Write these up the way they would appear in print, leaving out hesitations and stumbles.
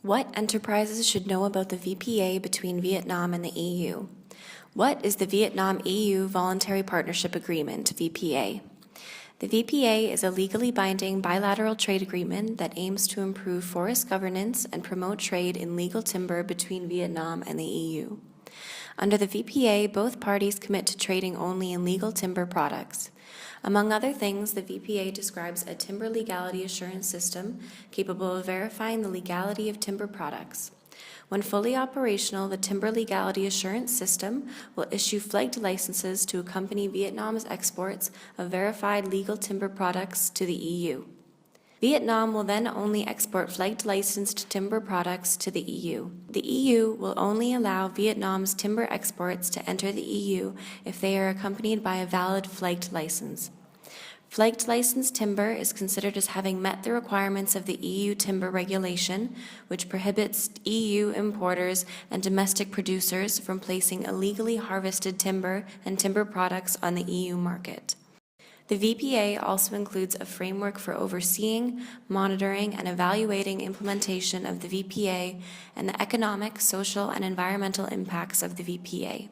What enterprises should know about the VPA between Vietnam and the EU? What is the Vietnam-EU Voluntary Partnership Agreement, VPA? The VPA is a legally binding bilateral trade agreement that aims to improve forest governance and promote trade in legal timber between Vietnam and the EU. Under the VPA, both parties commit to trading only in legal timber products. Among other things, the VPA describes a timber legality assurance system capable of verifying the legality of timber products. When fully operational, the Timber Legality Assurance System will issue FLEGT licenses to accompany Vietnam's exports of verified legal timber products to the EU. Vietnam will then only export FLEGT licensed timber products to the EU. The EU will only allow Vietnam's timber exports to enter the EU if they are accompanied by a valid FLEGT license. FLEGT licensed timber is considered as having met the requirements of the EU timber regulation, which prohibits EU importers and domestic producers from placing illegally harvested timber and timber products on the EU market. The VPA also includes a framework for overseeing, monitoring, and evaluating implementation of the VPA and the economic, social, and environmental impacts of the VPA.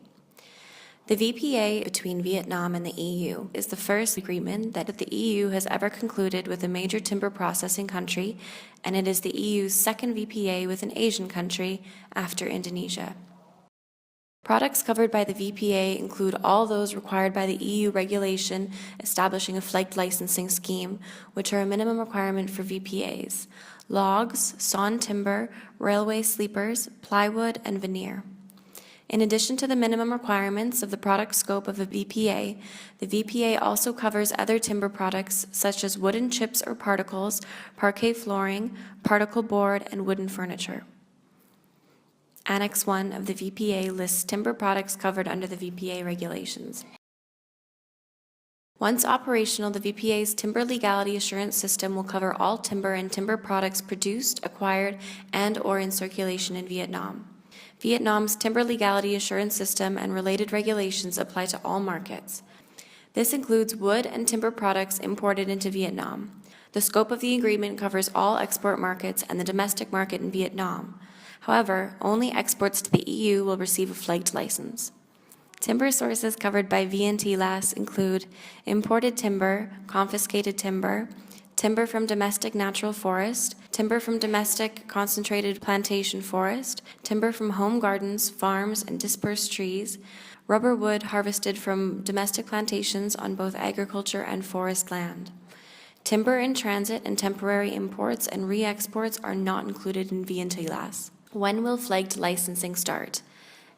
The VPA between Vietnam and the EU is the first agreement that the EU has ever concluded with a major timber processing country, and it is the EU's second VPA with an Asian country after Indonesia. Products covered by the VPA include all those required by the EU regulation establishing a FLEGT licensing scheme, which are a minimum requirement for VPAs: logs, sawn timber, railway sleepers, plywood, and veneer. In addition to the minimum requirements of the product scope of a VPA, the VPA also covers other timber products such as wooden chips or particles, parquet flooring, particle board, and wooden furniture. Annex 1 of the VPA lists timber products covered under the VPA regulations. Once operational, the VPA's Timber Legality Assurance System will cover all timber and timber products produced, acquired, and/or in circulation in Vietnam. Vietnam's Timber Legality Assurance System and related regulations apply to all markets. This includes wood and timber products imported into Vietnam. The scope of the agreement covers all export markets and the domestic market in Vietnam. However, only exports to the EU will receive a FLEGT license. Timber sources covered by VNT-LAS include imported timber, confiscated timber, timber from domestic natural forest, timber from domestic concentrated plantation forest, timber from home gardens, farms, and dispersed trees, rubber wood harvested from domestic plantations on both agriculture and forest land. Timber in transit and temporary imports and re-exports are not included in VNT-LAS. When will FLEGT licensing start?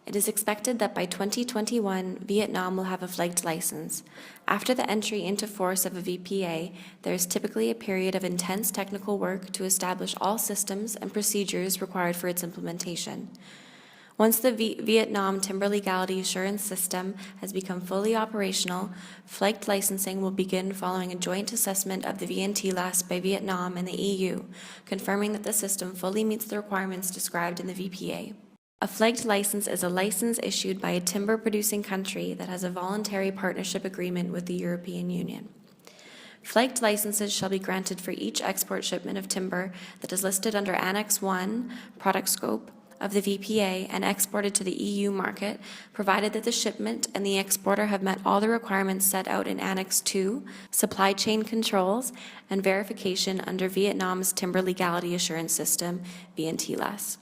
It is expected that by 2021, Vietnam will have a FLEGT license. After the entry into force of a VPA, there is typically a period of intense technical work to establish all systems and procedures required for its implementation. Once the Vietnam Timber Legality Assurance System has become fully operational, FLEGT licensing will begin following a joint assessment of the VNT-LAS by Vietnam and the EU, confirming that the system fully meets the requirements described in the VPA. A FLEGT license is a license issued by a timber-producing country that has a voluntary partnership agreement with the European Union. FLEGT licenses shall be granted for each export shipment of timber that is listed under Annex 1, Product Scope, of the VPA and exported to the EU market, provided that the shipment and the exporter have met all the requirements set out in Annex 2, Supply Chain Controls, and Verification under Vietnam's Timber Legality Assurance System, VNT-LAS.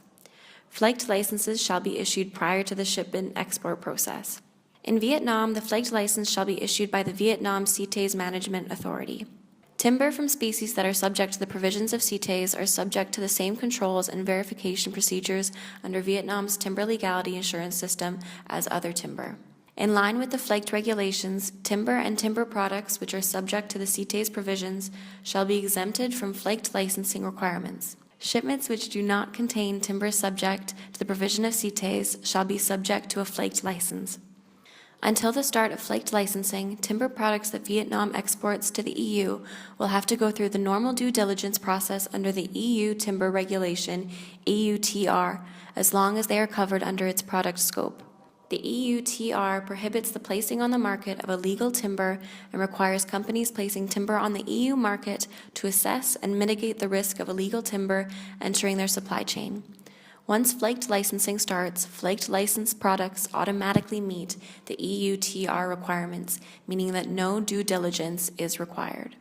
FLEGT licenses shall be issued prior to the shipment export process. In Vietnam, the FLEGT license shall be issued by the Vietnam CITES Management Authority. Timber from species that are subject to the provisions of CITES are subject to the same controls and verification procedures under Vietnam's Timber Legality Assurance System as other timber. In line with the FLEGT regulations, timber and timber products which are subject to the CITES provisions shall be exempted from FLEGT licensing requirements. Shipments which do not contain timber subject to the provision of CITES shall be subject to a FLEGT license. Until the start of FLEGT licensing, timber products that Vietnam exports to the EU will have to go through the normal due diligence process under the EU Timber Regulation, EUTR, as long as they are covered under its product scope. The EUTR prohibits the placing on the market of illegal timber and requires companies placing timber on the EU market to assess and mitigate the risk of illegal timber entering their supply chain. Once FLEGT licensing starts, FLEGT licensed products automatically meet the EUTR requirements, meaning that no due diligence is required.